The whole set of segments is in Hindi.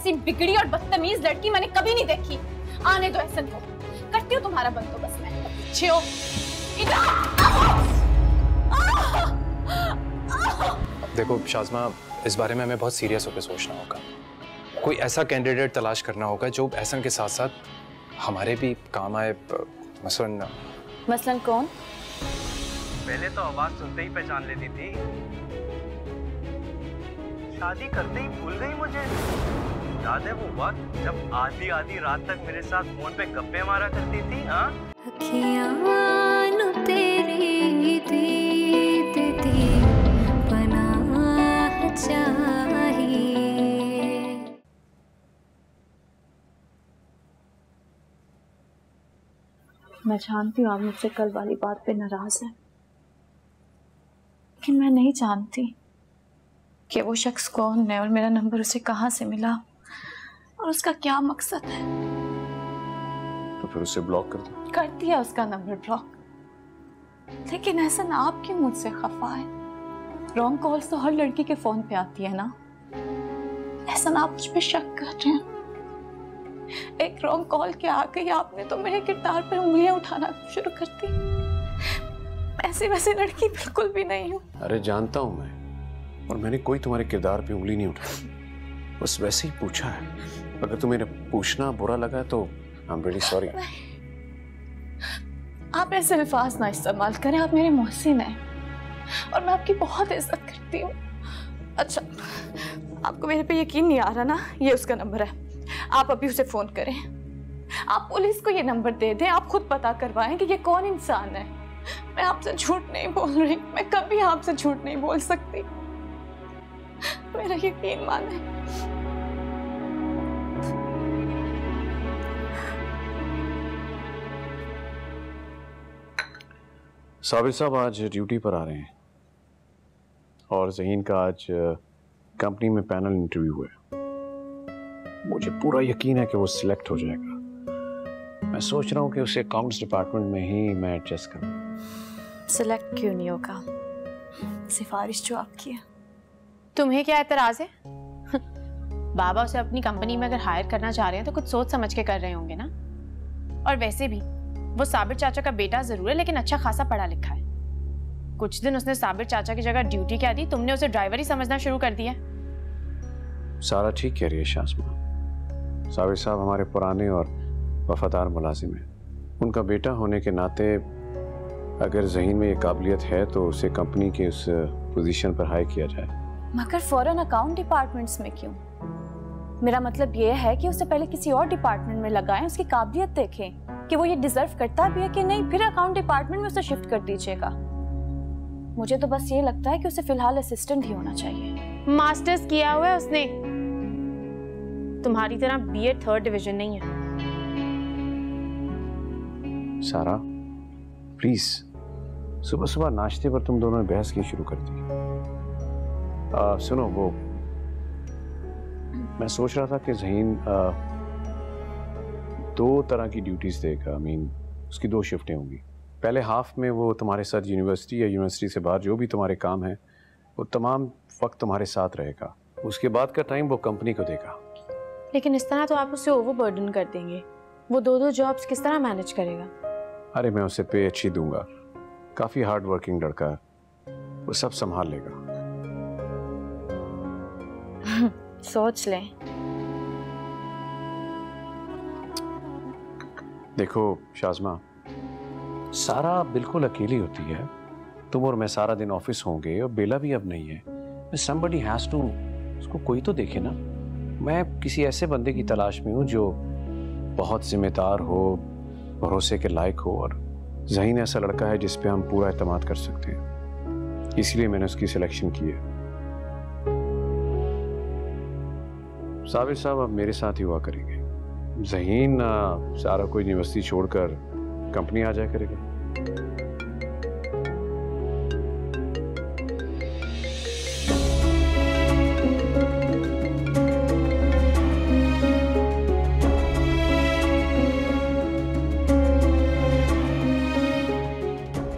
ऐसी बिगड़ी और बदतमीज लड़की मैंने कभी नहीं देखी। आने दो एहसन को, करती हूँ तुम्हारा बंदोबस्त मैं। पीछे हो। देखो शाज़मा, इस बारे में हमें बहुत सीरियस होकर सोचना होगा। कोई ऐसा कैंडिडेट तलाश करना होगा जो एहसन के साथ साथ हमारे भी काम आए। मसलन कौन? पहले तो आवाज सुनते ही पहचान लेती थी, शादी करते ही भूल गई मुझे। याद है वो वक्त जब आधी आधी रात तक मेरे साथ फोन पे गप्पे मारा करती थी? हाँ, मैं जानती हूँ आप मुझसे कल वाली बात पे नाराज है, लेकिन मैं नहीं जानती कि वो शख्स कौन है और मेरा नंबर उसे कहाँ से मिला और उसका क्या मकसद है। तो फिर उसे ब्लॉक कर दो। कर दिया उसका नंबर ब्लॉक, लेकिन ऐसा ना आप क्यों मुझसे खफा है? रॉन्ग कॉल्स तो हर लड़की के फोन पे आती है ना, ऐसा ना आप मुझ पे शक कर रहे हैं? एक रॉन्ग कॉल के आ गई आपने तो मेरे किरदार पर उंगलियां उठाना शुरू कर दी। ऐसी वैसी लड़की बिल्कुल भी नहीं हूँ। अरे जानता हूँ मैं, और मैंने कोई तुम्हारे किरदार पे उंगली नहीं उठाई, बस वैसे ही पूछा है। अगर तुम्हें पूछना बुरा लगा तो आई एम रियली सॉरी। आप ऐसे अल्फाज ना इस्तेमाल करें, आप मेरे मोहसिन हैं और मैं आपकी बहुत इज्जत करती हूँ। अच्छा, आपको मेरे पे यकीन नहीं आ रहा ना? ये उसका नंबर है, आप अभी उसे फोन करें। आप पुलिस को ये नंबर दे दें, आप खुद पता करवाएं कि ये कौन इंसान है। मैं आपसे झूठ नहीं बोल रही, मैं कभी आपसे झूठ नहीं बोल सकती, मेरा यकीन माने। साबिर साहब आज ड्यूटी पर आ रहे हैं और ज़हीन का आज कंपनी में पैनल इंटरव्यू है। मुझे पूरा यकीन है कि वो सिलेक्ट हो जाएगा। मैं सोच रहा हूँ कि उसे अकाउंट्स डिपार्टमेंट में ही मैं एडजस्ट करूँ। सिलेक्ट क्यों नहीं होगा? सिफारिश जो आपकी है। तुम्हें क्या एतराज है? बाबा उसे अपनी कंपनी में अगर हायर करना चाह रहे हैं तो कुछ सोच समझ के कर रहे होंगे ना। और वैसे भी वो साबिर चाचा का बेटा जरूर है, लेकिन अच्छा खासा पढ़ा लिखा है। कुछ दिन उसने साबिर चाचा की जगह ड्यूटी क्या दी, तुमने उसे ड्राइवर ही समझना शुरू कर दिया। सारा ठीक कह रही है शाज़मा। साबिर साहब हमारे पुराने और वफादार मुलाजिम हैं। उनका बेटा होने के नाते अगर ज़हीन में ये काबिलियत है तो उसे कंपनी के उस पोजीशन पर हाई किया जाए। मगर फौरन अकाउंट डिपार्टमेंट्स में क्यों? मेरा मतलब ये है कि उसे पहले किसी और डिपार्टमेंट में लगाएं, उसकी काबिलियत देखें कि वो ये डिजर्व करता भी है कि नहीं, फिर अकाउंट डिपार्टमेंट में उसे शिफ्ट कर दीजिएगा। मुझे तो बस ये लगता है कि उसे फिलहाल असिस्टेंट ही होना चाहिए। मास्टर्स किया हुआ है उसने, तुम्हारी तरह बीए 3rd डिवीजन नहीं है। सारा प्लीज, सुबह सुबह नाश्ते पर तुम दोनों ने बहस की शुरू कर दी। सुनो, वो मैं सोच रहा था कि ज़हीन 2 तरह की ड्यूटीज देगा। उसकी 2 शिफ्टें होंगी। पहले हाफ में वो तुम्हारे साथ यूनिवर्सिटी या यूनिवर्सिटी से बाहर जो भी तुम्हारे काम है वो तमाम वक्त तुम्हारे साथ रहेगा। उसके बाद का टाइम वो कंपनी को देगा। लेकिन इस तरह तो आप उसे ओवरबर्डन कर देंगे। वो 2 जॉब्स किस तरह मैनेज करेगा? अरे मैं उसे पे अच्छी दूंगा, काफी हार्ड वर्किंग लड़का है, वो सब संभाल लेगा। सोच लें। देखो शाज़मा, सारा बिल्कुल अकेली होती है। तुम और मैं सारा दिन ऑफिस होंगे और बेला भी अब नहीं है। somebody has to, उसको कोई तो देखे ना। मैं किसी ऐसे बंदे की तलाश में हूँ जो बहुत जिम्मेदार हो, भरोसे के लायक हो, और ज़हीन ऐसा लड़का है जिस पे हम पूरा एतमाद कर सकते हैं। इसलिए मैंने उसकी सिलेक्शन की है। साबिर साहब अब मेरे साथ ही हुआ करेंगे। ज़हीन सारा को यूनिवर्सिटी छोड़कर कंपनी आ जाया करेगा।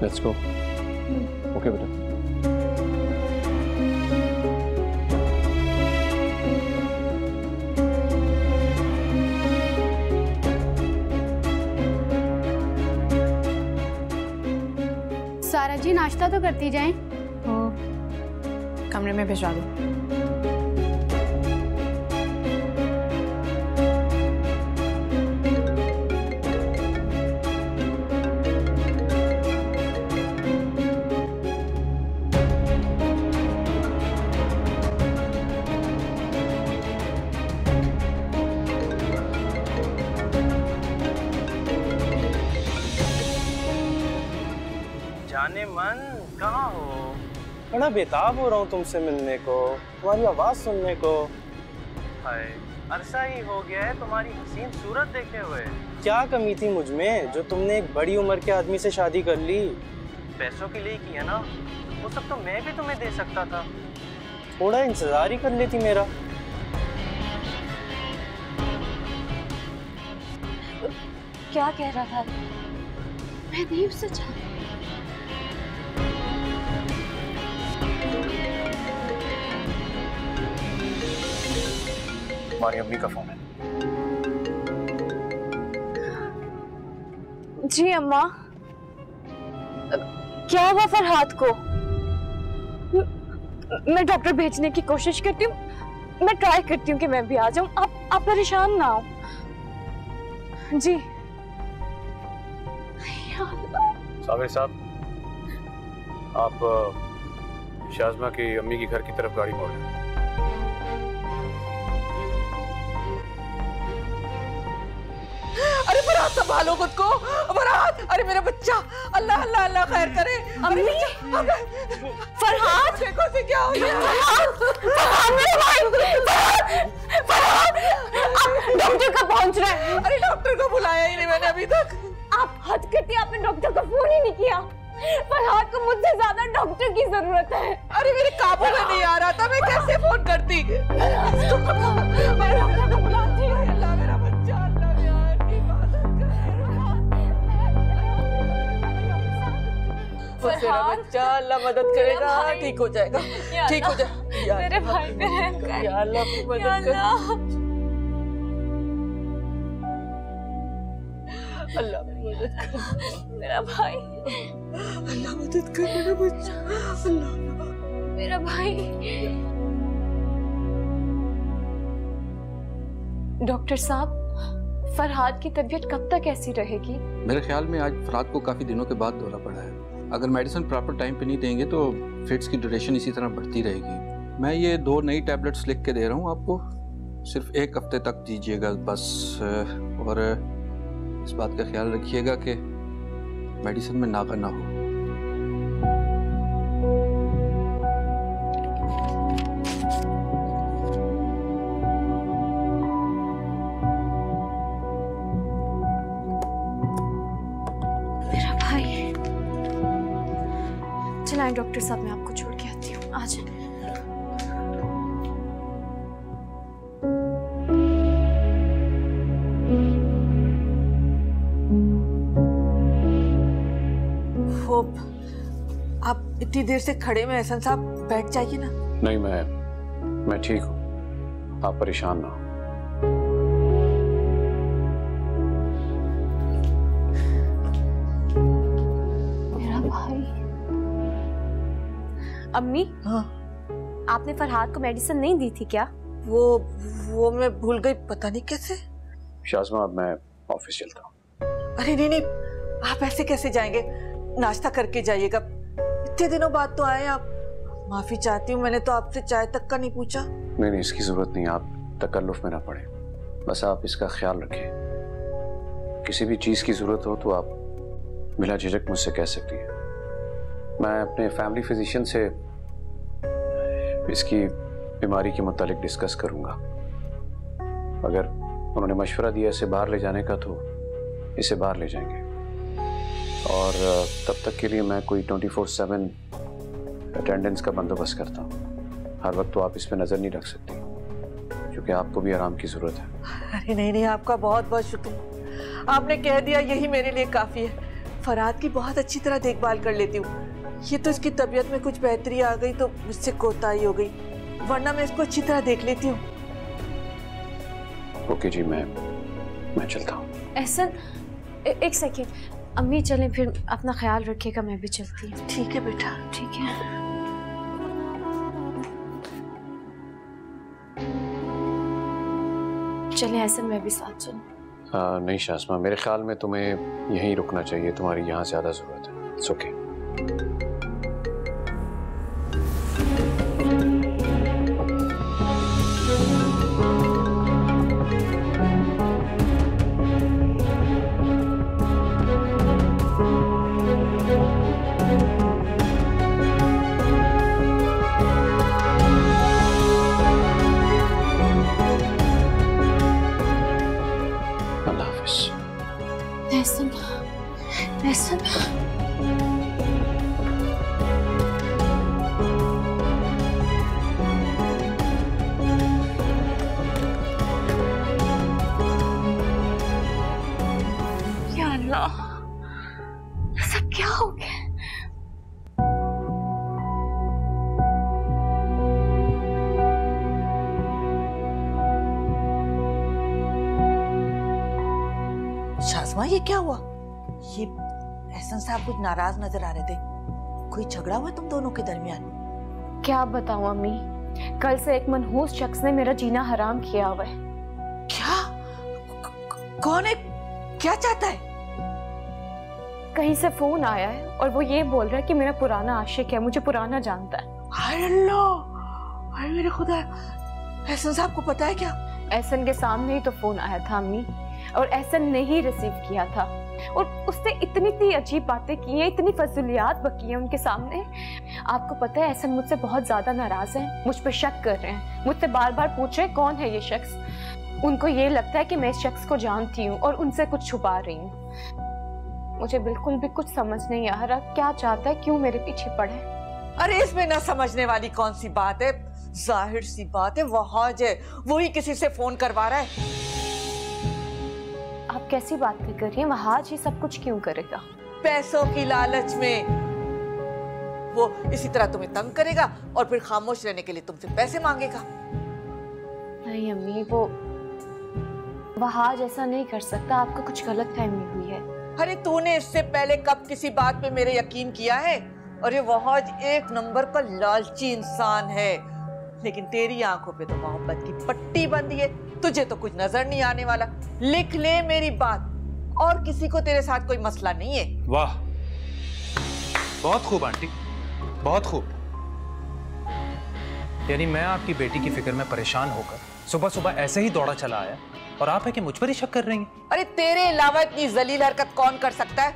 Let's go. Okay, बेटा। नाश्ता तो करती जाएं। कमरे में भिजवा दो। जाने मन कहाँ हो? बड़ा बेताब हो रहा हूँ तुमसे मिलने को, तुम्हारी आवाज सुनने को। हाय, अरसा ही हो गया है तुम्हारी हसीन सूरत देखे हुए। क्या कमी थी मुझ में जो तुमने एक बड़ी उम्र के आदमी से शादी कर ली? पैसों के लिए की है ना, वो सब तो मैं भी तुम्हें दे सकता था। थोड़ा इंतजार ही कर लेती मेरा। क्या कह रहा था? मैं नहीं उससे चाहती। हमारी अम्मी का फोन है। जी अम्मा, क्या हुआ फरहाद को? मैं डॉक्टर भेजने की कोशिश करती हूँ, मैं ट्राई करती हूँ कि मैं भी आ जाऊँ। आप परेशान ना हो। जी साबिर साहब, आप शाज़मा की अम्मी की घर की तरफ गाड़ी मोड़ लें। अरे फरहाद संभालो खुद को, फरहाद। अरे मेरा बच्चा, अल्लाह अल्लाह अल्लाह खैर करे। अम्मी, फरहाद देखो से क्या हो गया? फरहाद मेरे भाई, फरहाद डॉक्टर कब पहुंच रहा है? अरे डॉक्टर को बुलाया ही नहीं मैंने अभी तक। आप हद करती, आपने डॉक्टर को फोन ही नहीं किया। फरहाद को मुझसे ज्यादा डॉक्टर की जरूरत है। अरे मेरे काबू में नहीं आ रहा था, मैं कैसे फोन करती? मैं डॉक्टर को बुलाती हूँ। अल्लाह मेरा बच्चा, अल्लाह यार की इबादत कर। मेरा बच्चा, अल्लाह मदद करेगा, ठीक हो जाएगा, ठीक हो जाएगा। मेरे भाई पे रहम कर। या अल्लाह अपनी मदद कर। अल्लाह मदद कर मेरा भाई, अल्लाह मदद कर मेरा बच्चा, अल्लाह मेरा भाई। डॉक्टर साहब, फरहाद की तबीयत कब तक ऐसी रहेगी? मेरे ख्याल में आज फरहाद को काफ़ी दिनों के बाद दौरा पड़ा है। अगर मेडिसिन प्रॉपर टाइम पे नहीं देंगे तो फिट्स की ड्यूरेशन इसी तरह बढ़ती रहेगी। मैं ये 2 नई टैबलेट्स लिख के दे रहा हूँ आपको, सिर्फ 1 हफ्ते तक दीजिएगा बस। और इस बात का ख्याल रखिएगा कि मेडिसिन में नागा ना हो। मेरा भाई, चलाएं डॉक्टर साहब, मैं आपको छोड़ के आती हूँ। आ जाए। आप इतनी देर से खड़े में एहसन साहब, बैठ जाइए ना। नहीं, मैं ठीक हूँ, आप परेशान ना हो। मेरा भाई। अम्मी, हाँ, आपने फरहाद को मेडिसिन नहीं दी थी क्या? वो मैं भूल गई, पता नहीं कैसे। शाज़मा, अब मैं ऑफिस चलता हूँ। अरे नहीं, आप ऐसे कैसे जाएंगे? नाश्ता करके जाइएगा। इतने दिनों बाद तो आए आप। माफी चाहती हूँ, मैंने तो आपसे चाय तक का नहीं पूछा। नहीं, इसकी जरूरत नहीं, आप तकल्लुफ में ना पड़े। बस आप इसका ख्याल रखें, किसी भी चीज़ की ज़रूरत हो तो आप बिला झिझक मुझसे कह सकती हैं। मैं अपने फैमिली फिजिशियन से इसकी बीमारी के मुतालिक डिस्कस करूंगा। अगर उन्होंने मशवरा दिया इसे बाहर ले जाने का तो इसे बाहर ले जाएंगे। और तब तक के लिए मैं कोई 24/7 अटेंडेंस का बंदोबस्त करता हूँ। हर वक्त तो आप इस पर नज़र नहीं रख सकती क्योंकि आपको भी आराम की ज़रूरत है। अरे नहीं, आपका बहुत बहुत शुक्रिया। आपने कह दिया, यही मेरे लिए काफ़ी है। फरहाद की बहुत अच्छी तरह देखभाल कर लेती हूँ। ये तो इसकी तबीयत में कुछ बेहतरी आ गई तो मुझसे कोताही हो गई, वरना मैं इसको अच्छी तरह देख लेती हूँ। ओके जी, मैं चलता हूँ। एहसन, एक सेकेंड, अम्मी चलें फिर, अपना ख्याल रखिएगा, मैं भी चलती हूँ। ठीक है बेटा। ठीक है। चले ऐसे, मैं भी साथ चलूं। नहीं शाज़मा, मेरे ख्याल में तुम्हें यहीं रुकना चाहिए, तुम्हारी यहाँ ज़्यादा ज़रूरत है। It's okay. सब क्या हो गया? शाज़मा ये क्या हुआ? ये एहसन साहब कुछ नाराज नजर आ रहे थे। कोई झगड़ा हुआ तुम दोनों के दरमियान? क्या बताऊं अम्मी, कल से एक मनहूस शख्स ने मेरा जीना हराम किया हुआ है। क्या? कौन है? क्या चाहता है? कहीं से फोन आया है और वो ये बोल रहा है कि मेरा पुराना आशिक है, मुझे पुराना जानता है। हाय अल्लाह, हाय मेरे खुदा, एहसन साहब को पता है क्या? एहसन के सामने ही तो फोन आया था अम्मी, और एहसन ने ही रिसीव किया था, और उसने इतनी अजीब बातें की हैं, इतनी फजूलियात बकी हैं उनके सामने। आपको पता है एहसन मुझसे बहुत ज्यादा नाराज है, मुझ पर शक कर रहे हैं, मुझसे बार बार पूछ रहे हैं कौन है ये शख्स। उनको ये लगता है कि मैं इस शख्स को जानती हूँ और उनसे कुछ छुपा रही हूँ। मुझे बिल्कुल भी कुछ समझ नहीं आ रहा, क्या चाहता है, क्यों मेरे पीछे पड़े। अरे इसमें ना समझने वाली कौन सी बात है, जाहिर सी बात है वहाज है, वही किसी से फोन करवा रहा है। आप कैसी बातें कर रही हैं? वहाज ही सब कुछ क्यों करेगा? पैसों की लालच में वो इसी तरह तुम्हें तंग करेगा और फिर खामोश रहने के लिए तुमसे पैसे मांगेगा। नहीं अम्मी, वो वहाज ऐसा नहीं कर सकता, आपको कुछ गलतफहमी हुई है। अरे तूने इससे पहले कब किसी बात पे मेरे यकीन किया है? और ये वहाज एक नंबर का लालची इंसान है, लेकिन तेरी आंखों पे तो मोहब्बत की पट्टी बंधी है, तुझे तो कुछ नजर नहीं आने वाला। लिख ले मेरी बात, और किसी को तेरे साथ कोई मसला नहीं है। वाह, बहुत खूब आंटी, बहुत खूब। यानी मैं आपकी बेटी की फिक्र में परेशान होकर सुबह सुबह ऐसे ही दौड़ा चला आया, और आप है कि मुझ पर ही शक कर रही हैं? अरे तेरे अलावा इतनी जलील हरकत कौन कर सकता है?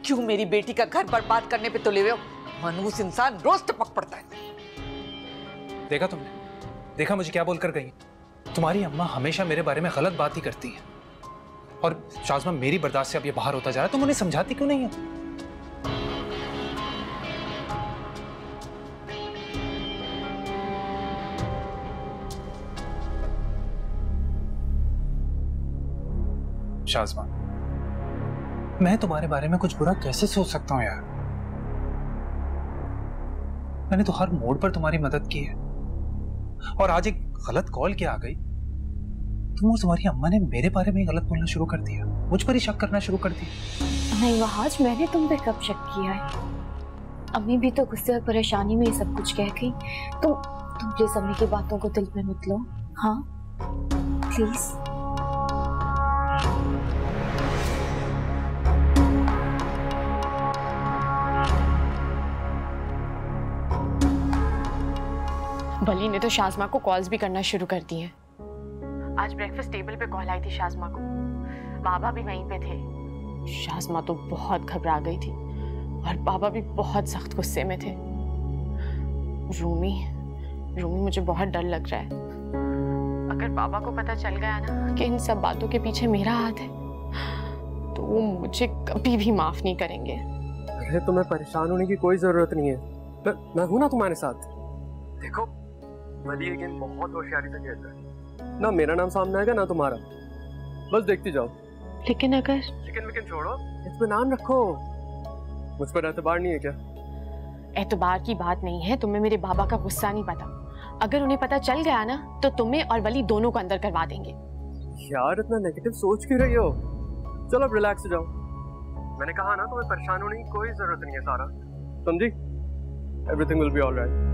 क्यों मेरी बेटी का घर बर्बाद करने पे तुले हुए हो? मनहूस इंसान रोज टपक पड़ता है। देखा तुमने, देखा मुझे क्या बोलकर गई? तुम्हारी अम्मा हमेशा मेरे बारे में गलत बात ही करती है, और शाज़मा मेरी बर्दाश्त से अब ये बाहर होता जा रहा है, तुम उन्हें समझाती क्यों नहीं हो? शाज़मा, मैं तुम्हारे बारे में कुछ बुरा कैसे सोच सकता हूं यार? मैंने तो हर मोड़ पर तुम्हारी मदद की है, और आज एक गलत कॉल क्या आ गई, तुम्हारी अम्मा ने मेरे बारे में गलत बोलना शुरू कर दिया, मुझ पर ही शक करना शुरू कर दिया। नहीं वहाज, मैंने तुम पे कब शक किया है? अम्मी भी तो गुस्से और परेशानी में ये सब कुछ कह गई। तुम प्लीज अम्मी की बातों को दिल में मत लो, हाँ प्लीज। वली ने तो शाज़मा को कॉल्स भी करना शुरू कर दी है। आज ब्रेकफास्ट टेबल पे कॉल आई थी शाज़मा को, बाबा भी वहीं पे थे। शाज़मा तो बहुत घबरा गई थी, और बाबा भी बहुत सख्त गुस्से में थे। रूमी मुझे बहुत डर लग रहा है। अगर बाबा को पता चल गया ना कि इन सब बातों के पीछे मेरा हाथ है, तो वो मुझे कभी भी माफ नहीं करेंगे। अरे तुम्हें परेशान होने की कोई जरूरत नहीं है, मैं हूं ना तुम्हारे साथ। देखो वली अगेन बहुत होशियारी से कहता है ना, मेरा नाम सामने आएगा ना तुम्हारा, बस देखती जाओ। लेकिन छोड़ो, इत्मीनान रखो, मुझ पर एतबार नहीं है क्या? एतबार की बात नहीं है, तुम्हें मेरे बाबा का गुस्सा नहीं पता। अगर उन्हें पता चल गया ना तो तुम्हें और वली दोनों को अंदर करवा देंगे। यार इतना नेगेटिव सोच क्यों रही हो? चलो अब रिलैक्स हो जाओ। मैंने कहा ना तुम्हें परेशान होने की कोई जरूरत नहीं है सारा, समझी? Everything will be alright.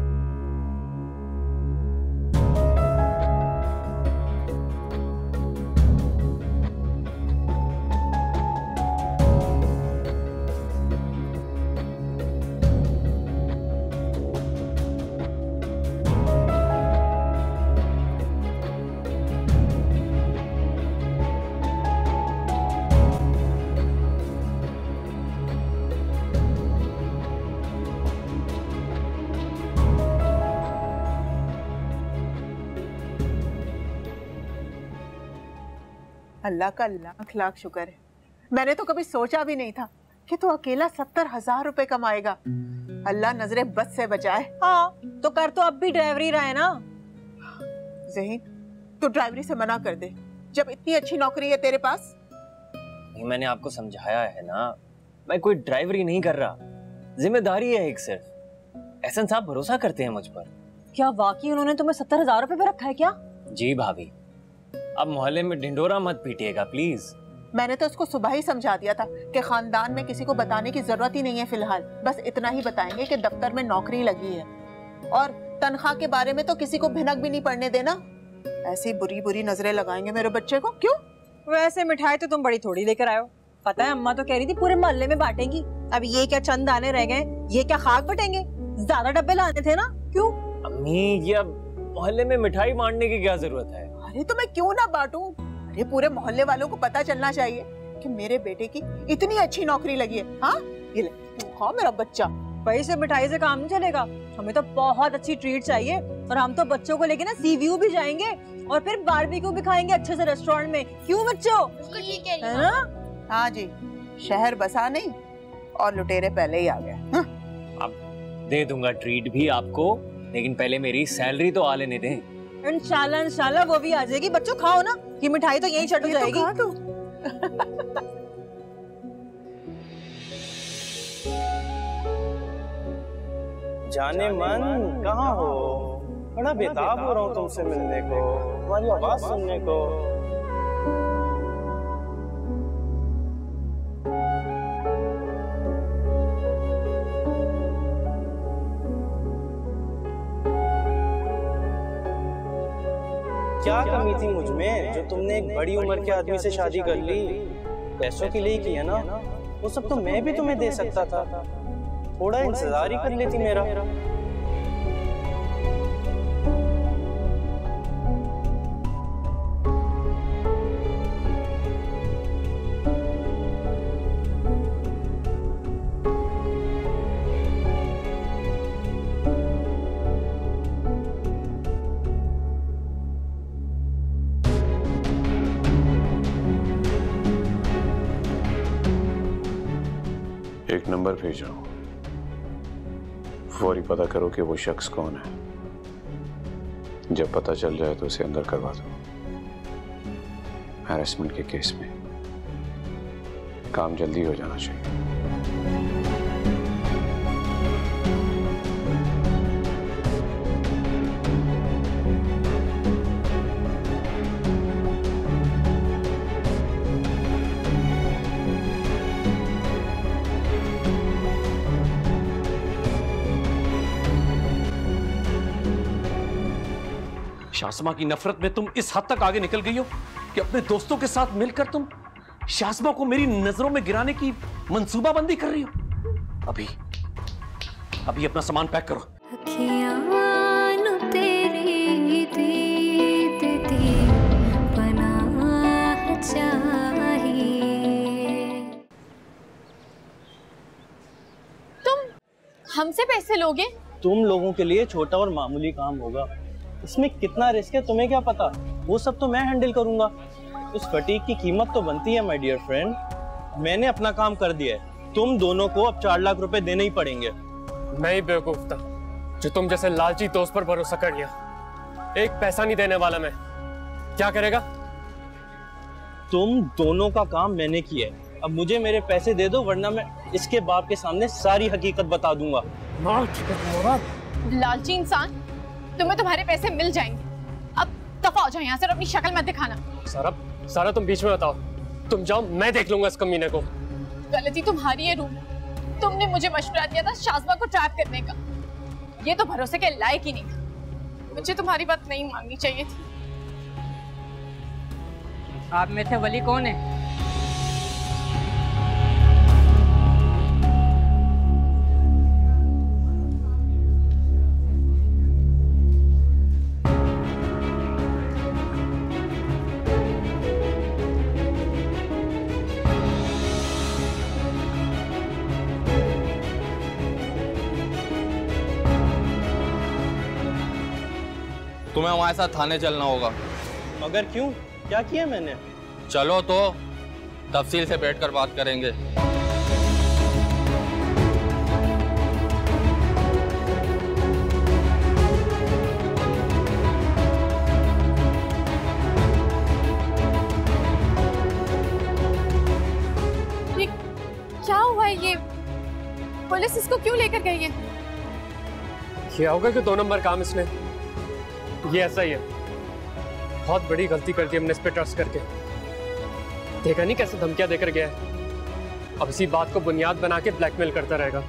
Allah का लाख लाख शुक्र है। मैंने तो कभी सोचा भी नहीं था कि तू अकेला 70,000 रुपए कमाएगा। अल्लाह नजरे बद से बचाए। हाँ तो कर तो अब भी ड्राइवरी रहा है ना। ज़हीन, तू ड्राइवरी से मना कर दे जब इतनी अच्छी नौकरी है तेरे पास। नहीं, मैंने आपको समझाया है ना, मैं कोई ड्राइवरी नहीं कर रहा, जिम्मेदारी है एक सिर्फ। एहसन साहब भरोसा करते हैं मुझ पर। क्या वाकई उन्होंने तुम्हें 70,000 रुपए पे रखा है क्या? जी भाभी, अब मोहल्ले में ढिंडोरा मत पीटिएगा प्लीज। मैंने तो उसको सुबह ही समझा दिया था कि खानदान में किसी को बताने की जरूरत ही नहीं है फिलहाल। बस इतना ही बताएंगे कि दफ्तर में नौकरी लगी है, और तनख्वाह के बारे में तो किसी को भिनक भी नहीं पड़ने देना। ऐसी बुरी बुरी नजरें लगाएंगे मेरे बच्चे को। क्यों? वैसे मिठाई तो तुम बड़ी थोड़ी लेकर आए हो। पता है अम्मा तो कह रही थी पूरे मोहल्ले में बांटेंगी। अब ये क्या चंद दाने रह गए, ये क्या खाक बटेंगे? ज्यादा डब्बे लाने थे ना। क्यों? अम्मी, ये अब मोहल्ले में मिठाई बांटने की क्या जरूरत है? अरे तो मैं क्यों ना बांटूं? अरे पूरे मोहल्ले वालों को पता चलना चाहिए कि मेरे बेटे की इतनी अच्छी नौकरी लगी है। हाँ ये ले, हाँ मेरा बच्चा। भाई से मिठाई से काम नहीं चलेगा, हमें तो बहुत अच्छी ट्रीट चाहिए। और हम तो बच्चों को लेके ना सी व्यू भी जाएंगे और फिर बारबेक्यू भी खाएंगे अच्छे से रेस्टोरेंट में। क्यों बच्चों? ठीक है है ना? हाँ जी, शहर बसा नहीं और लुटेरे पहले ही आ गए। हाँ? अब दे दूंगा ट्रीट भी आपको, लेकिन पहले मेरी सैलरी तो आ लेने दें। इंशाल्लाह इंशाल्लाह वो भी आ जाएगी। बच्चों खाओ ना, ये मिठाई तो यहीं चट हो जाएगी। जाने मन कहाँ हो? बड़ा बेताब हो रहा हूँ तुमसे मिलने को, तुम्हारी आवाज सुनने को। क्या कमी थी मुझ में जो तुमने एक बड़ी उम्र के आदमी से शादी कर ली? पैसों के लिए की है ना? वो सब तो मैं भी तुम्हें दे सकता था, थोड़ा इंतजार ही कर लेती मेरा। एक नंबर भेज रहा हूं, फौरी पता करो कि वो शख्स कौन है। जब पता चल जाए तो उसे अंदर करवा दो। हैरेसमेंट के केस में काम जल्दी हो जाना चाहिए। शासमा की नफरत में तुम इस हद तक आगे निकल गई हो कि अपने दोस्तों के साथ मिलकर तुम शासमा को मेरी नजरों में गिराने की मंसूबाबंदी कर रही हो। अभी अभी अपना सामान पैक करो। तुम हमसे पैसे लोगे? तुम लोगों के लिए छोटा और मामूली काम होगा, इसमें कितना रिस्क है तुम्हें क्या पता? वो सब तो मैं हैंडल करूंगा। उस फटीक की कीमत तो बनती है माय डियर फ्रेंड। मैंने अपना काम कर दिया है, तुम दोनों को अब 4 लाख रुपए देने ही पड़ेंगे। मैं ही बेवकूफ था जो तुम जैसे लालची दोस्त पर भरोसा कर लिया। एक पैसा नहीं देने वाला मैं। क्या करेगा? तुम दोनों का काम मैंने किया है, अब मुझे मेरे पैसे दे दो, वरना मैं इसके बाप के सामने सारी हकीकत बता दूंगा। लालची इंसान, तुम्हें तुम्हारे पैसे मिल जाएंगे। अब दफा हो जाओ यहाँ से और अपनी शक्ल मत दिखाना। सारा तुम बीच में बताओ। तुम जाओ, मैं देख लूंगा इस कमीने को। गलती तुम्हारी है रूम। तुमने मुझे मशवरा दिया था शाज़मा को ट्रैप करने का। ये तो भरोसे के लायक ही नहीं था। मुझे तुम्हारी बात नहीं माननी चाहिए थी। आप में से वली कौन है? तुम्हें हमारे साथ थाने चलना होगा। मगर क्यों? क्या किया मैंने? चलो तो तफसील से बैठकर बात करेंगे। ये क्या हुआ है? ये पुलिस इसको क्यों लेकर गई है? क्या होगा कि 2 नंबर काम इसने। ये ऐसा ही है, बहुत बड़ी गलती कर दी हमने इस पे ट्रस्ट करके। देखा नहीं कैसे धमकियां देकर गया है। अब इसी बात को बुनियाद बना के ब्लैकमेल करता रहेगा।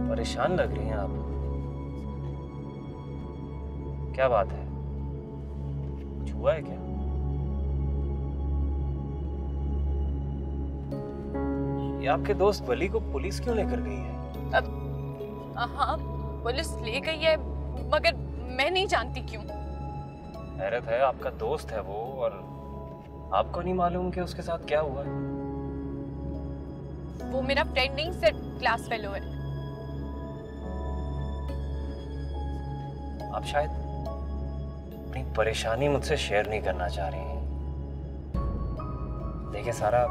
परेशान लग रही हैं आप। क्या बात है? कुछ हुआ है क्या? ये आपके दोस्त वली को पुलिस क्यों लेकर गई है? हाँ, पुलिस ले गई है, मगर मैं नहीं जानती क्यों। हैरत है, आपका दोस्त है वो और आपको नहीं मालूम कि उसके साथ क्या हुआ है? वो मेरा फ्रेंड नहीं, सिर्फ क्लास फेलो है। आप शायद अपनी परेशानी मुझसे शेयर नहीं करना चाह रही हैं। देखिए सारा,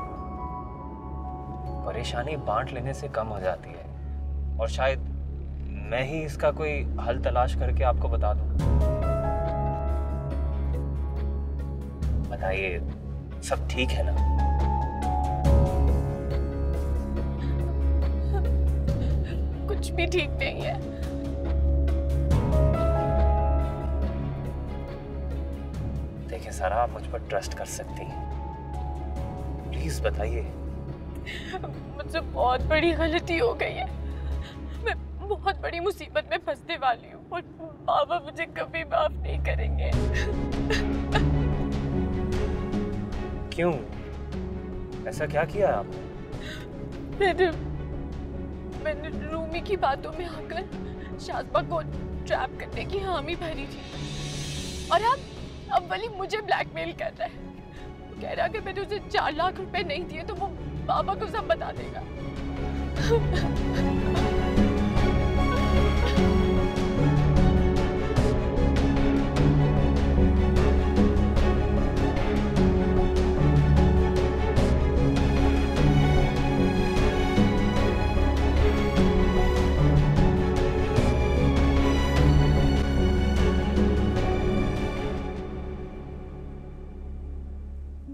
परेशानी बांट लेने से कम हो जाती है और शायद मैं ही इसका कोई हल तलाश करके आपको बता दूं। बताइए, सब ठीक है ना? कुछ भी ठीक नहीं है। देखिए सारा, आप मुझ पर ट्रस्ट कर सकती हैं। प्लीज बताइए। मुझसे बहुत बड़ी गलती हो गई है। मैं बहुत बड़ी मुसीबत में फंसने वाली हूँ और बाबा मुझे कभी माफ नहीं करेंगे। क्यों? ऐसा क्या किया आपने? मैंने रूमी की बातों में आकर शाज़मा को ट्रैप करने की हामी भरी थी और अब वली मुझे ब्लैकमेल कर रहा है। वो कह रहा है कि मैंने उसे 4 लाख रुपए नहीं दिए तो वो बाबा को सब बता देगा।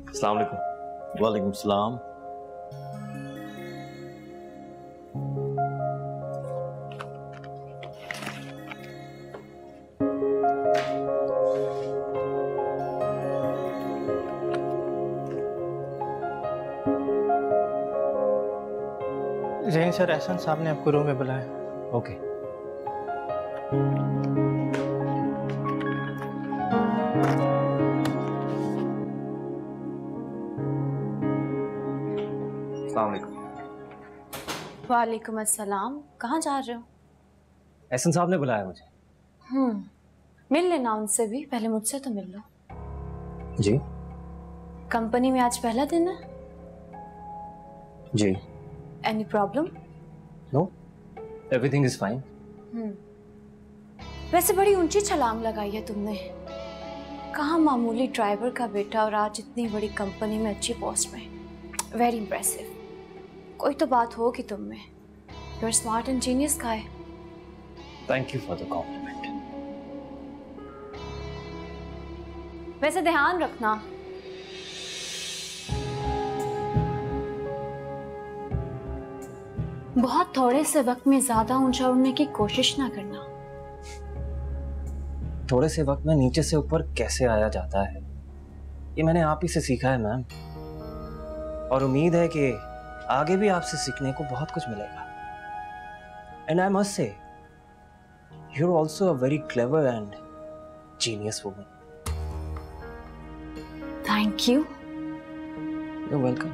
अस्सलाम वालेकुम। वालेकुम सलाम। जहीन सर, एहसन साहब ने आपको रूम में बुलाया। ओके। अस्सलाम वालेकुम। वालेकुम अस्सलाम। कहाँ जा रहे हो? एहसन साहब ने बुलाया मुझे। मिल लेना उनसे भी, पहले मुझसे तो मिल लो। जी? कंपनी में आज पहला दिन है? जी। Any problem? No, everything is fine. वैसे बड़ी ऊंची छलांग लगाई है तुमने। कहाँ मामूली ड्राइवर का बेटा और आज इतनी बड़ी कंपनी में अच्छी पोस्ट में। Very impressive. कोई तो बात होगी तुम में। You are smart and genius guy. Thank you for the compliment. वैसे ध्यान रखना, बहुत थोड़े से वक्त में ज्यादा ऊंचा उड़ने की कोशिश ना करना। थोड़े से वक्त में नीचे से ऊपर कैसे आया जाता है, ये मैंने आप ही से सीखा है मैम, और उम्मीद है कि आगे भी आपसे सीखने को बहुत कुछ मिलेगा। And I must say you are also a very clever and genius woman. Thank you. You are welcome.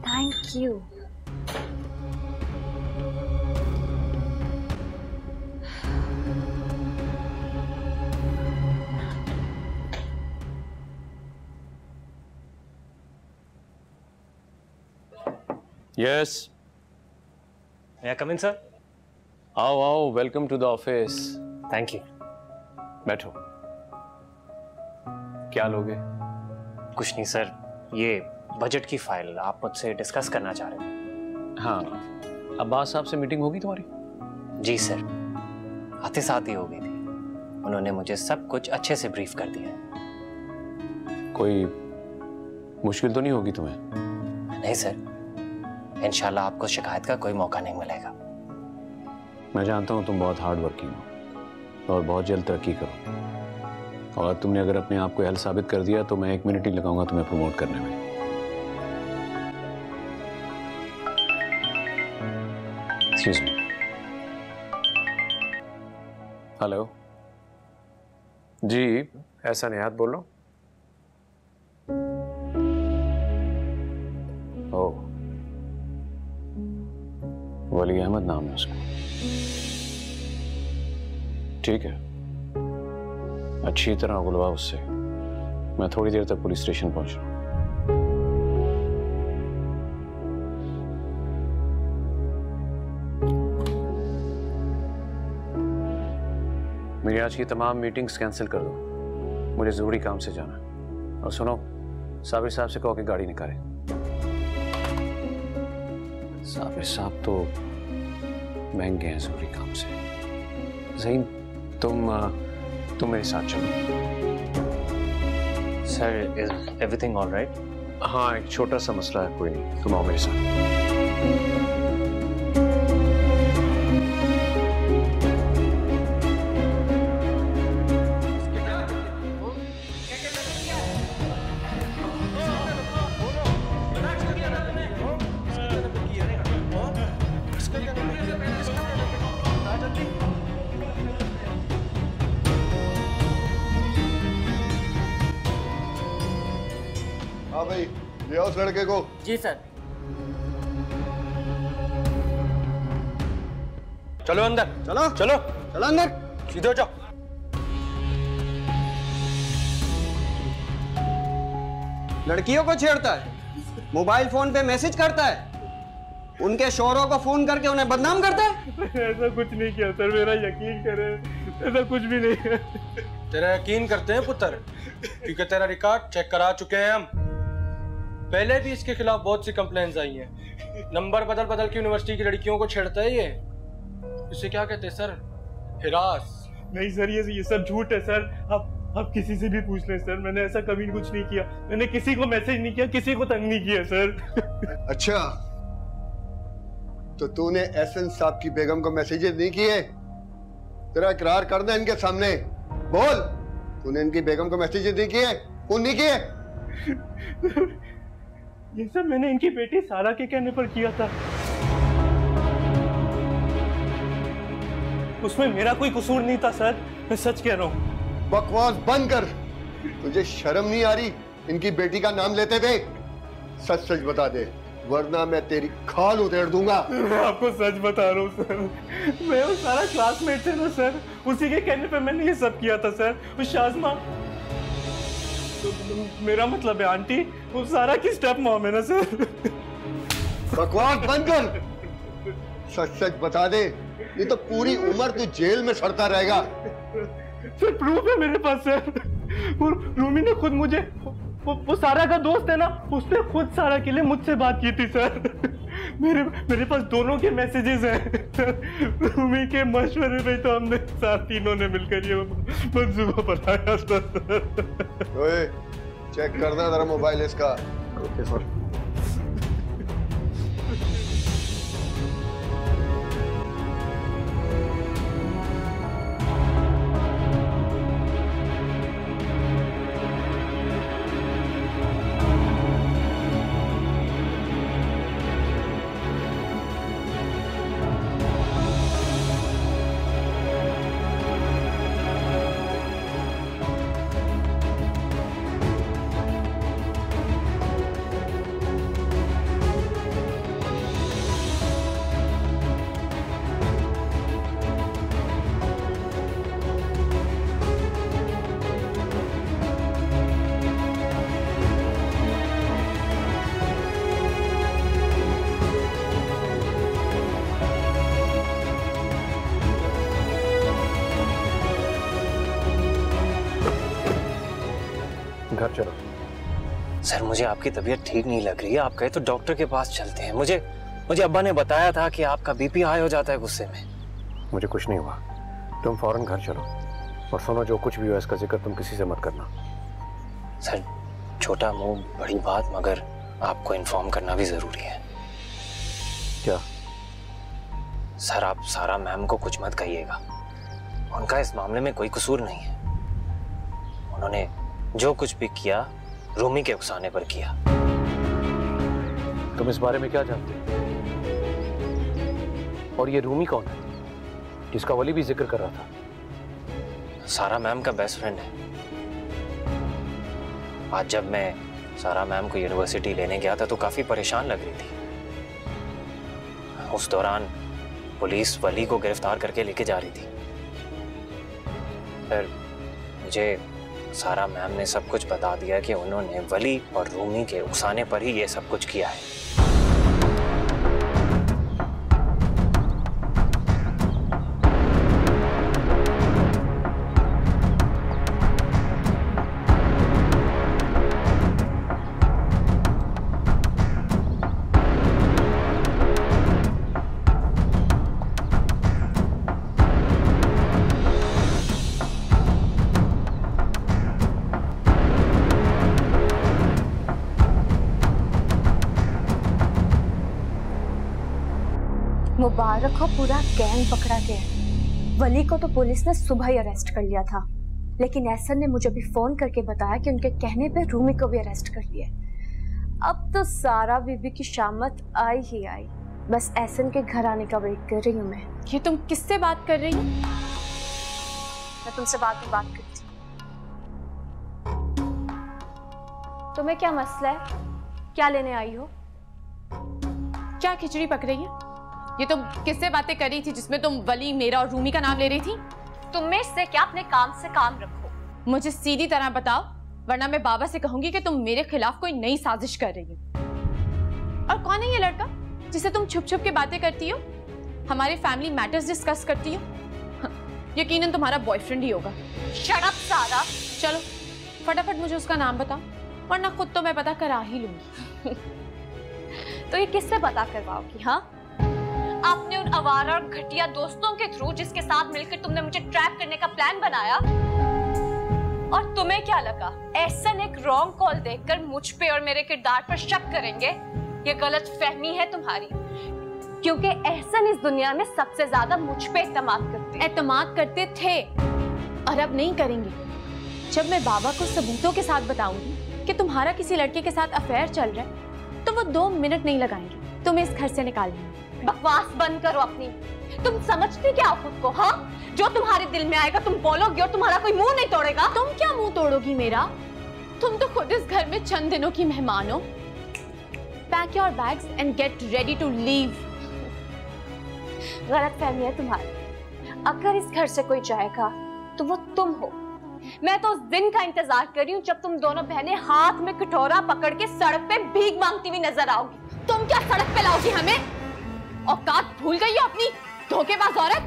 Thank you. Yes, may I come in, sir? आओ आओ, welcome to the office. Thank you. बैठो। क्या लोगे? कुछ नहीं सर, ये बजट की फाइल आप मुझसे डिस्कस करना चाह रहे थे। हाँ, अब्बास साहब से मीटिंग होगी तुम्हारी? जी सर, आते साथ ही हो गई थी। उन्होंने मुझे सब कुछ अच्छे से ब्रीफ कर दिया। कोई मुश्किल तो नहीं होगी तुम्हें? नहीं सर, इंशाल्लाह आपको शिकायत का कोई मौका नहीं मिलेगा। मैं जानता हूँ तुम बहुत हार्ड वर्किंग हो और बहुत जल्द तरक्की करो, और तुमने अगर अपने आप को अहल साबित कर दिया तो मैं 1 मिनट ही लगाऊंगा तुम्हें प्रमोट करने में। Excuse me. हेलो जी, ऐसा निहात बोल रहा हूँ। ओह, वली अहमद नाम है उसका। ठीक है, अच्छी तरह गुलवा उससे। मैं थोड़ी देर तक पुलिस स्टेशन पहुंच रहा हूं। मेरी आज की तमाम मीटिंग्स कैंसिल कर दो, मुझे जरूरी काम से जाना है। और सुनो, साबिर साहब से कहो कि गाड़ी निकाले। साबिर साहब तो महंगे हैं जरूरी काम से। ज़हीन, तुम मेरे साथ चलो। Sir, is everything all right? हाँ, एक छोटा सा मसला है, कोई नहीं, तुम आओ मेरे साथ। हाँ भाई, ले आओ उस लड़के को। जी सर। चलो अंदर। चलो चलो चलो अंदर, सीधे हो जाओ। लड़कियों को छेड़ता है, मोबाइल फोन पे मैसेज करता है, उनके शोहरों को फोन करके उन्हें बदनाम करता है। ऐसा कुछ नहीं किया सर, मेरा यकीन करे, ऐसा कुछ भी नहीं है। तेरा यकीन करते हैं पुत्र, क्योंकि तेरा रिकॉर्ड चेक करा चुके हैं हम। पहले भी इसके खिलाफ बहुत सी कंप्लेंट्स आई हैं। नंबर बदल बदल के यूनिवर्सिटी की लड़कियों को छेड़ता है ये। इसे क्या कहते हैं सर? हिरास। नहीं सर, ये सब झूठ है सर। आप किसी से भी पूछ लें सर, मैंने ऐसा कभी कुछ नहीं किया। मैंने किसी को मैसेज नहीं किया, किसी को तंग नहीं किया सर। अच्छा, तो तूने एहसन साहब की बेगम को मैसेजेस नहीं किए? तेरा इकरार कर दे इनके सामने, बोल, तूने इनकी बेगम को मैसेजेस नहीं किए? फोन नहीं किए? ये सब मैंने इनकी बेटी सारा के कहने पर किया था। उसमें मेरा कोई कसूर नहीं था सर, मैं सच कह रहा हूँ। बकवास बंद कर। तुझे शर्म नहीं आ रही इनकी बेटी का नाम लेते हुए? सच सच बता दे, वरना मैं तेरी खाल उधेड़ दूंगा। मैं आपको सच बता रहा हूँ सर, मैं वो सारा क्लासमेट थे ना सर, उसी के कहने पे मैंने ये सब किया था सर। वो शाज़मा, तो मेरा मतलब है आंटी, वो सारा की स्टेप मॉम है ना सर। बकवास बंद कर, सच सच बता दे, ये तो पूरी उम्र तू जेल में सड़ता रहेगा। सर प्रूफ है मेरे पास सर, रूमी ने खुद मुझे, वो सारा का दोस्त है ना, उसने खुद सारा के लिए मुझसे बात की थी सर। मेरे पास दोनों के मैसेजेस हैं। रूमी के मशवरे पे तो हमने साथ तीनों ने मिलकर ये मंसूबा बनाया सर। ओए, चेक करना जरा मोबाइल इसका। Okay sir. घर चलो। सर मुझे आपकी तबीयत ठीक नहीं लग रही है, आप कहे तो डॉक्टर के पास चलते हैं। मुझे अब्बा ने बताया था कि आपका बीपी हाई हो जाता है गुस्से में। मुझे कुछ नहीं हुआ, तुम फौरन घर चलो और सुनो, जो कुछ भी हो इसका जिक्र तुम किसी से मत करना। सर छोटा मुंह बड़ी बात, मगर आपको इन्फॉर्म करना भी जरूरी है। क्या? सर आप सारा मैम को कुछ मत कहिएगा, उनका इस मामले में कोई कसूर नहीं है। उन्होंने जो कुछ भी किया रूमी के उकसाने पर किया। तुम इस बारे में क्या जानते हो? और ये रूमी कौन है जिसका वली भी जिक्र कर रहा था? सारा मैम का बेस्ट फ्रेंड है। आज जब मैं सारा मैम को यूनिवर्सिटी लेने गया था तो काफी परेशान लग रही थी। उस दौरान पुलिस वली को गिरफ्तार करके लेके जा रही थी। फिर मुझे सारा मैम ने सब कुछ बता दिया कि उन्होंने वली और रूमी के उकसाने पर ही ये सब कुछ किया है। मुबारक हो, पूरा गैंग पकड़ा गया। वली को तो पुलिस ने सुबह ही अरेस्ट कर लिया था, लेकिन एहसन ने मुझे भी फोन करके बताया कि उनके कहने पे रूमी को भी अरेस्ट कर लिया। अब तो सारा बीबी की शामत आई ही आई, बस एहसन के घर आने का वेट कर रही हूँ मैं। ये तुम किससे बात कर रही हो? मैं तुमसे बात करती। तुम्हें क्या मसला है? क्या लेने आई हो? क्या खिचड़ी पक रही है? ये तुम किससे बातें कर रही थी जिसमें तुम वली, मेरा और रूमी का नाम ले रही थी? तुम में से क्या, अपने काम से काम रखो। मुझे सीधी तरह बताओ, वरना मैं बाबा से कहूंगी कि तुम मेरे खिलाफ कोई नई साजिश कर रही हो। और कौन है ये लड़का जिसे तुम छुप छुप के बातें करती हो, हमारे फैमिली मैटर्स डिस्कस करती हो? यकीनन तुम्हारा बॉयफ्रेंड ही होगा। शट अप सारा। चलो फटाफट मुझे उसका नाम बताओ, वरना खुद तो मैं पता करा ही लूंगी। तो ये किससे पता करवाओगी? हाँ, आपने उन आवारा और घटिया दोस्तों के थ्रू जिसके साथ मिलकर तुमने मुझे ट्रैप करने का प्लान बनाया। और तुम्हें क्या लगा एहसन एक रॉन्ग कॉल देखकर मुझ पे और मेरे किरदार पर शक करेंगे? ये गलत फहमी है तुम्हारी, क्योंकि एहसन इस दुनिया में सबसे ज्यादा मुझ पे एतमाद करते थे और अब नहीं करेंगे। जब मैं बाबा को सबूतों के साथ बताऊंगी कि तुम्हारा किसी लड़के के साथ अफेयर चल रहा है, तो वो 2 मिनट नहीं लगाएंगे तुम्हें इस घर से निकालने। बकवास बंद करो अपनी। तुम समझती क्या हो खुद को? हाँ, जो तुम्हारे दिल में आएगा तुम बोलोगी और तुम्हारा कोई मुंह नहीं तोड़ेगा। तुम क्या मुंह तोड़ोगी मेरा? तुम तो खुद इस घर में चंद दिनों की मेहमान हो। Pack your bags and get ready to leave. गलतफहमी है तुम्हारी। अगर इस घर से कोई जाएगा तो वो तुम हो। मैं तो उस दिन का इंतजार कर रही हूँ जब तुम दोनों बहनें हाथ में कटोरा पकड़ के सड़क पे भीख मांगती हुई नजर आओगी। तुम क्या सड़क पे लाओगी हमें? औकात भूल गई हो अपनी, धोखेबाज औरत।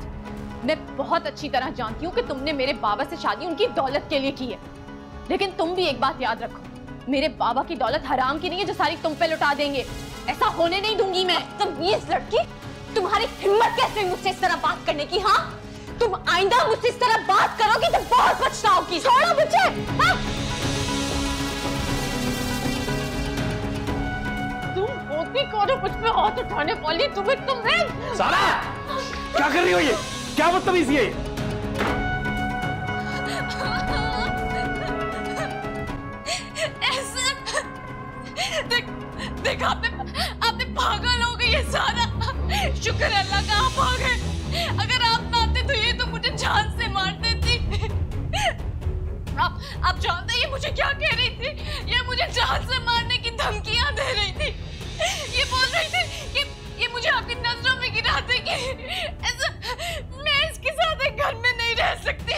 मैं बहुत अच्छी तरह जानती हूँ कि तुमने मेरे बाबा से शादी उनकी दौलत के लिए की है, लेकिन तुम भी एक बात याद रखो, मेरे बाबा की दौलत हराम की नहीं है जो सारी तुम पे लुटा देंगे। ऐसा होने नहीं दूंगी मैं। तमीज लड़की, तुम्हारी हिम्मत कैसे हुई मुझसे इस तरह बात करने की? हाँ, तुम आइंदा मुझसे इस तरह बात करोगी तो बहुत पछताओगी। छोड़ो मुझे। हाँ? तुम होती कौन हो मुझ पे हाथ उठाने वाली? तुम्हें सारा क्या कर रही हो? ये क्या बदतमीजी है? देख आपने पागल हो गई है सारा। शुक्र है अल्लाह का आप आ गए। अगर आप ना आते तो ये तो मुझे जान से मार देती। आप जानते ये मुझे क्या कह रही थी? ये मुझे जान से मारने की धमकियां दे रही थी। ये बोल रही थी कि ये मुझे आपकी नजरों में गिरा देगी। ऐसा मैं इसके साथ एक घर में नहीं रह सकती।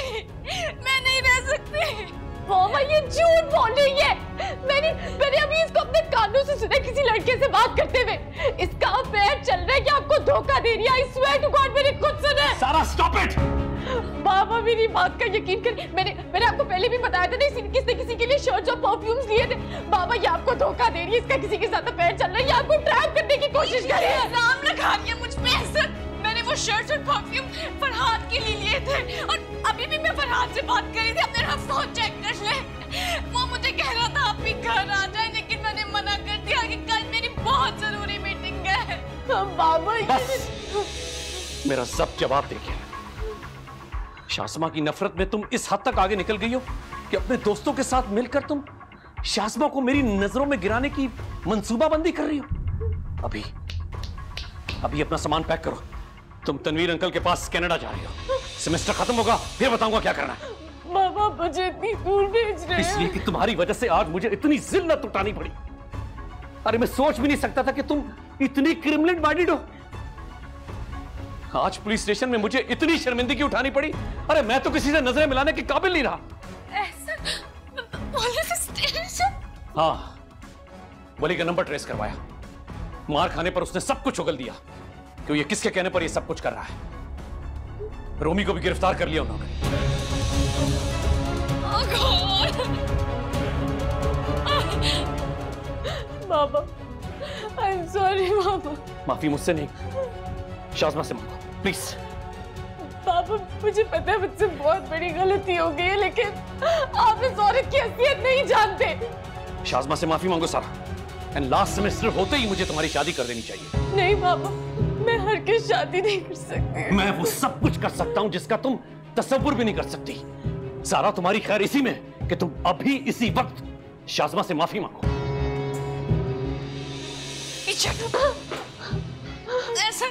मैं नहीं रह सकती। मामा ये झूठ बोल रही है। मैंने अभी इसको अपने कानों से सुना किसी लड़के से बात करते हुए। इसका अफेयर चल रहा है कि आपको धोखा दे रही है। I swear to God मैंने खुद सुना है। सारा stop it! बाबा मेरी बात का यकीन करिए। मैंने आपको पहले भी बताया था ना, किसने किसी के लिए शर्ट्स और परफ्यूम्स लिए थे। बाबा ये आपको धोखा दे रही है, इसका किसी के साथ अफेयर चल रहा है, ये आपको ट्रैप करने की कोशिश कर रही है। इल्जाम लगा रही है मुझ पे। मैंने वो शर्ट्स और परफ्यूम फरहाद के लिए लिए थे और अभी भी मैं फरहाद से बात कर रही थी। अपने रफ फोन चेक कर ले। वो मुझे कह रहा था आप भी घर आ जाए, लेकिन मैंने मना कर दिया कि कल मेरी बहुत जरूरी मीटिंग है। बाबा बस मेरा सब जवाब देखिए। शासमा की नफरत में तुम इस हद तक आगे निकल गई हो कि अपने दोस्तों के साथ मिलकर तुम शासमा को मेरी नजरों में गिराने की मंसूबाबंदी कर रही हो। अभी अपना सामान पैक करो। तुम तनवीर अंकल के पास कनाडा जा रही हो। सेमेस्टर खत्म होगा फिर बताऊंगा क्या करना है। बाबा मुझे इतनी दूर भेज रहे हैं इसलिए कि तुम्हारी वजह से आज मुझे इतनी जिल्लत उठानी पड़ी। अरे मैं सोच भी नहीं सकता था कि तुम इतनी क्रिमिनल माइंडेड हो। आज पुलिस स्टेशन में मुझे इतनी शर्मिंदगी उठानी पड़ी। अरे मैं तो किसी से नजरें मिलाने के काबिल नहीं रहा। Police station? हाँ, वली का नंबर ट्रेस करवाया। मार खाने पर उसने सब कुछ उगल दिया कि ये किसके कहने पर ये सब कुछ कर रहा है। रोमी को भी गिरफ्तार कर लिया उन्होंने। बाबा, I'm sorry बाबा। माफी मुझसे नहीं, शाज़मा से मांगो प्लीज। बाबा मुझे पता है मुझसे बहुत बड़ी गलती हो गई है, लेकिन आप इस औरत की हैसियत नहीं जानते। शाज़मा से माफी मांगो सारा। एंड लास्ट सेमेस्टर होते ही मुझे तुम्हारी शादी कर देनी चाहिए। नहीं बाबा, मैं हर की शादी नहीं कर सकती। मैं वो सब कुछ कर सकता हूं जिसका तुम तसव्वुर भी नहीं कर सकती। सारा तुम्हारी खैर इसी में कि तुम अभी इसी वक्त शाज़मा से माफी मांगो। ऐसा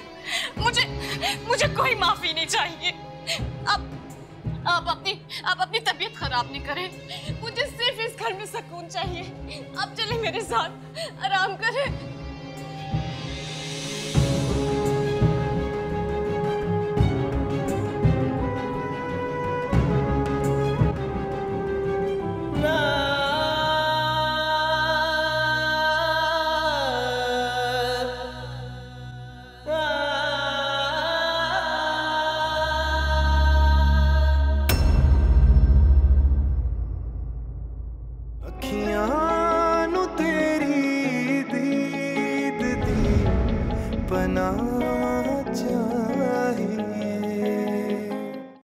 मुझे कोई माफी नहीं चाहिए। आप अपनी तबीयत खराब नहीं करें। मुझे सिर्फ इस घर में सुकून चाहिए। आप चलें मेरे साथ, आराम करें। बना जा